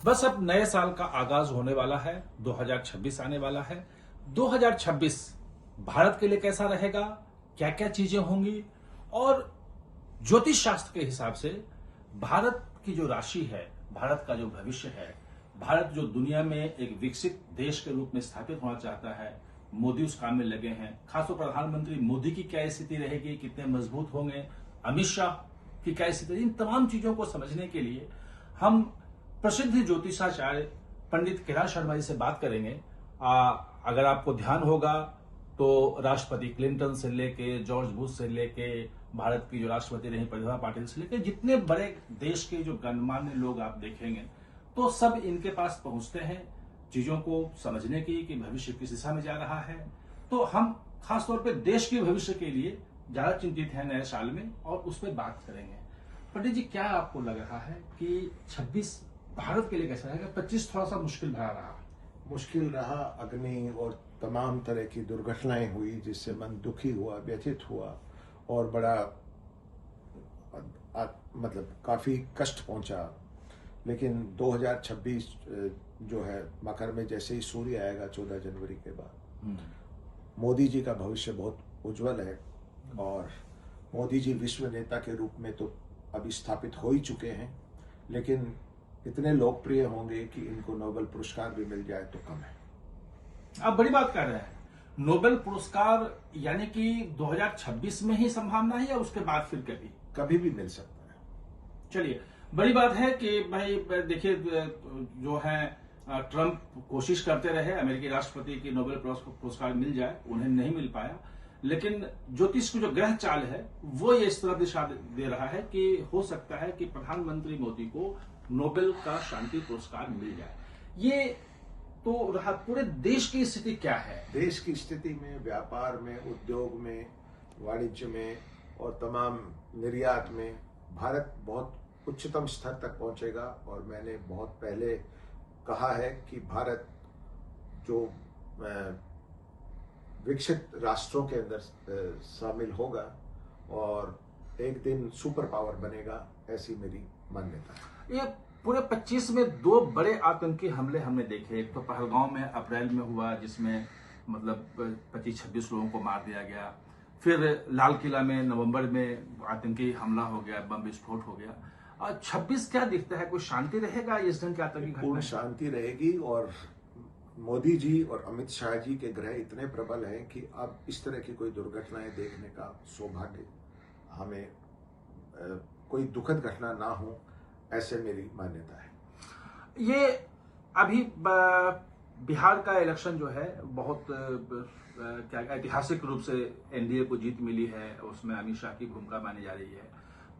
बस अब नए साल का आगाज होने वाला है, 2026 आने वाला है। 2026 भारत के लिए कैसा रहेगा, क्या क्या चीजें होंगी, और ज्योतिष शास्त्र के हिसाब से भारत की जो राशि है, भारत का जो भविष्य है, भारत जो दुनिया में एक विकसित देश के रूप में स्थापित होना चाहता है, मोदी उस काम में लगे हैं। खासतौर पर प्रधानमंत्री मोदी की क्या स्थिति रहेगी, कितने मजबूत होंगे, अमित शाह की क्या स्थिति, इन तमाम चीजों को समझने के लिए हम प्रसिद्ध ज्योतिषाचार्य पंडित कैलाश शर्मा जी से बात करेंगे। अगर आपको ध्यान होगा तो राष्ट्रपति क्लिंटन से लेके जॉर्ज बुश से लेके भारत की जो राष्ट्रपति रही प्रतिभा पाटिल से लेके जितने बड़े देश के जो गणमान्य लोग आप देखेंगे तो सब इनके पास पहुंचते हैं चीजों को समझने की कि भविष्य किस दिशा में जा रहा है। तो हम खासतौर पे देश के भविष्य के लिए ज्यादा चिंतित हैं नए साल में और उस पर बात करेंगे। पंडित जी, क्या आपको लग रहा है कि 26 भारत के लिए कैसा रहेगा? 25 थोड़ा सा मुश्किल भरा रहा। मुश्किल रहा, अग्नि और तमाम तरह की दुर्घटनाएं हुई जिससे मन दुखी हुआ, व्यथित हुआ और बड़ा मतलब काफी कष्ट पहुंचा। लेकिन 2026 जो है मकर में जैसे ही सूर्य आएगा 14 जनवरी के बाद, मोदी जी का भविष्य बहुत उज्जवल है। और मोदी जी विश्व नेता के रूप में तो अभी स्थापित हो ही चुके हैं, लेकिन इतने लोकप्रिय होंगे कि इनको नोबेल पुरस्कार भी मिल जाए तो कम है। आप बड़ी बात कर रहे हैं। नोबेल पुरस्कार यानी कि 2026 में ही संभावना है या उसके बाद फिर कभी भी मिल सकता है। चलिए, बड़ी बात है कि भाई देखिए, जो है ट्रंप कोशिश करते रहे अमेरिकी राष्ट्रपति की नोबेल पुरस्कार मिल जाए, उन्हें नहीं मिल पाया। लेकिन ज्योतिष की जो ग्रह चाल है वो ये इस तरह दिशा दे रहा है कि हो सकता है कि प्रधानमंत्री मोदी को नोबेल का शांति पुरस्कार मिल जाए। ये तो रहा। पूरे देश की स्थिति क्या है? देश की स्थिति में, व्यापार में, उद्योग में, वाणिज्य में और तमाम निर्यात में भारत बहुत उच्चतम स्तर तक पहुंचेगा। और मैंने बहुत पहले कहा है कि भारत जो विकसित राष्ट्रों के अंदर शामिल होगा और एक दिन सुपर पावर बनेगा, ऐसी मेरी मान्यता है। ये पूरे 25 में 2 बड़े आतंकी हमले हमने देखे। एक तो पहलगांव में अप्रैल में हुआ जिसमें मतलब 25-26 लोगों को मार दिया गया। फिर लाल किला में नवंबर में आतंकी हमला हो गया, बम विस्फोट हो गया। और 26 क्या दिखता है, कोई शांति रहेगा इस ढंग के आतंकी पूर्ण शांति रहेगी। और मोदी जी और अमित शाह जी के ग्रह इतने प्रबल हैं कि अब इस तरह की कोई दुर्घटनाएं देखने का सौभाग्य हमें, कोई दुखद घटना ना हो, ऐसे मेरी मान्यता है। ये अभी बिहार का इलेक्शन जो है बहुत क्या ऐतिहासिक रूप से एनडीए को जीत मिली है, उसमें अमित शाह की भूमिका मानी जा रही है।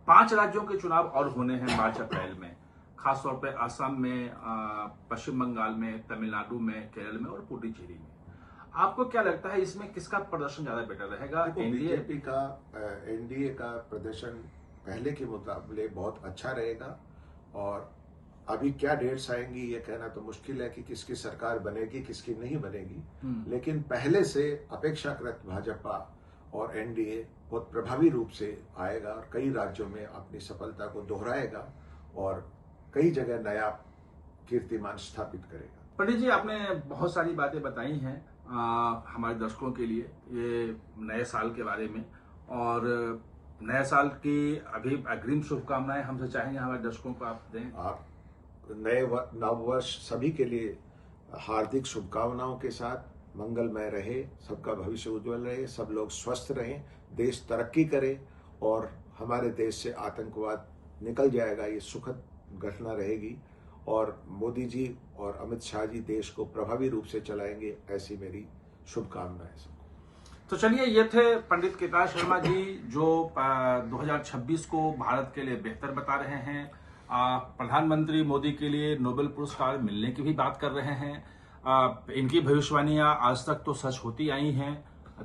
5 राज्यों के चुनाव और होने हैं मार्च अप्रैल में, खासतौर पे असम में, पश्चिम बंगाल में, तमिलनाडु में, केरल में और पुडुचेरी में। आपको क्या लगता है इसमें किसका प्रदर्शन ज्यादा बेटर रहेगा? एनडीए का प्रदर्शन पहले के मुकाबले बहुत अच्छा रहेगा। और अभी क्या डेट्स आएंगी ये कहना तो मुश्किल है कि किसकी सरकार बनेगी, किसकी नहीं बनेगी। लेकिन पहले से अपेक्षाकृत भाजपा और एनडीए बहुत प्रभावी रूप से आएगा और कई राज्यों में अपनी सफलता को दोहराएगा और कई जगह नया कीर्तिमान स्थापित करेगा। पंडित जी, आपने बहुत सारी बातें बताई हैं हमारे दर्शकों के लिए ये नए साल के बारे में, और नए साल की अभी अग्रिम शुभकामनाएं हमसे चाहेंगे हमारे दर्शकों को आप दें। आप नए नववर्ष सभी के लिए हार्दिक शुभकामनाओं के साथ मंगलमय रहे, सबका भविष्य उज्जवल रहे, सब लोग स्वस्थ रहें, देश तरक्की करे और हमारे देश से आतंकवाद निकल जाएगा, ये सुखद घटना रहेगी। और मोदी जी और अमित शाह जी देश को प्रभावी रूप से चलाएंगे, ऐसी मेरी शुभकामनाएं सबको। तो चलिए, ये थे पंडित कैलाश शर्मा जी जो 2026 को भारत के लिए बेहतर बता रहे हैं। प्रधानमंत्री मोदी के लिए नोबेल पुरस्कार मिलने की भी बात कर रहे हैं। इनकी भविष्यवाणियां आज तक तो सच होती आई हैं,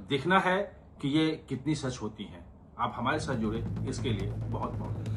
देखना है कि ये कितनी सच होती हैं। आप हमारे साथ जुड़े इसके लिए बहुत बहुत